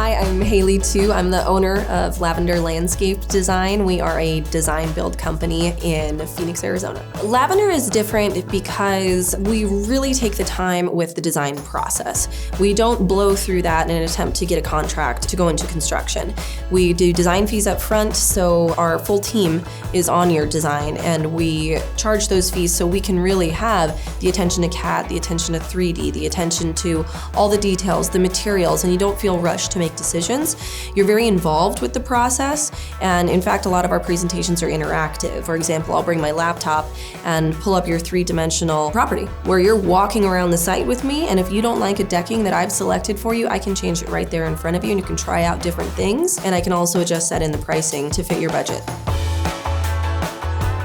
Hi, I'm Haley too. I'm the owner of Lavender Landscape Design. We are a design build company in Phoenix, Arizona. Lavender is different because we really take the time with the design process. We don't blow through that in an attempt to get a contract to go into construction. We do design fees up front, so our full team is on your design, and we charge those fees so we can really have the attention to CAD, the attention to 3D, the attention to all the details, the materials, and you don't feel rushed to make decisions. You're very involved with the process, and in fact, a lot of our presentations are interactive. For example, I'll bring my laptop and pull up your three-dimensional property where you're walking around the site with me, and if you don't like a decking that I've selected for you, I can change it right there in front of you, and you can try out different things, and I can also adjust that in the pricing to fit your budget.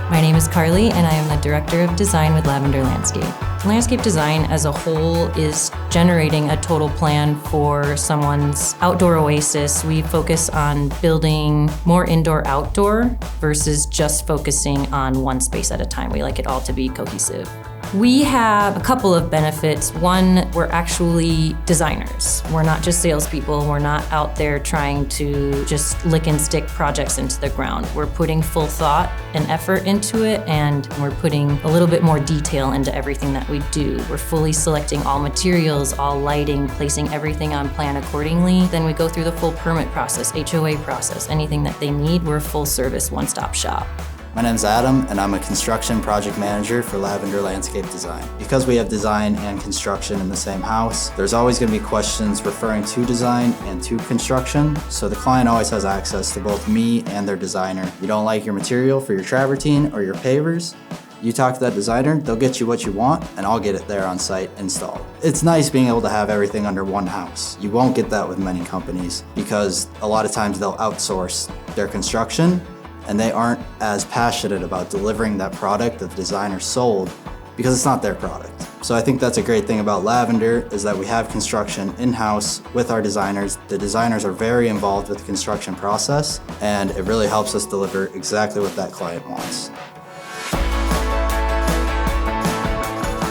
My name is Carly, and I am the Director of Design with Lavender Landscape. Landscape design as a whole is generating a total plan for someone's outdoor oasis. We focus on building more indoor-outdoor versus just focusing on one space at a time. We like it all to be cohesive. We have a couple of benefits. One, we're actually designers. We're not just salespeople. We're not out there trying to just lick and stick projects into the ground. We're putting full thought and effort into it, and we're putting a little bit more detail into everything that we do. We're fully selecting all materials, all lighting, placing everything on plan accordingly. Then we go through the full permit process, HOA process, anything that they need. We're a full service, one-stop shop. My name's Adam, and I'm a construction project manager for Lavender Landscape Design. Because we have design and construction in the same house, there's always going to be questions referring to design and to construction, so the client always has access to both me and their designer. You don't like your material for your travertine or your pavers? You talk to that designer, they'll get you what you want, and I'll get it there on site installed. It's nice being able to have everything under one house. You won't get that with many companies because a lot of times they'll outsource their construction, and they aren't as passionate about delivering that product that the designer sold because it's not their product. So I think that's a great thing about Lavender is that we have construction in-house with our designers. The designers are very involved with the construction process, and it really helps us deliver exactly what that client wants.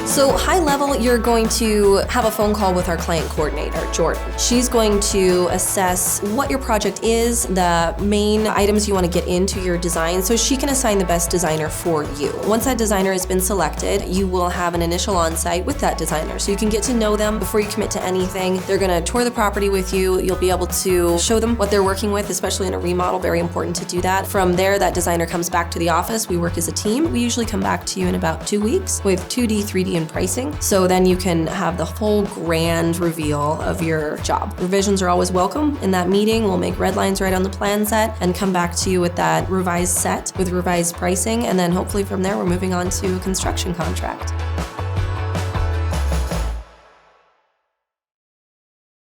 So high level, you're going to have a phone call with our client coordinator, Jordan. She's going to assess what your project is, the main items you want to get into your design, so she can assign the best designer for you. Once that designer has been selected, you will have an initial on-site with that designer, so you can get to know them before you commit to anything. They're going to tour the property with you. You'll be able to show them what they're working with, especially in a remodel, very important to do that. From there, that designer comes back to the office. We work as a team. We usually come back to you in about 2 weeks with 2D, 3D, and pricing. So then you can have the whole grand reveal of your job. Revisions are always welcome. In that meeting, we'll make red lines right on the plan set and come back to you with that revised set with revised pricing. And then hopefully from there, we're moving on to a construction contract.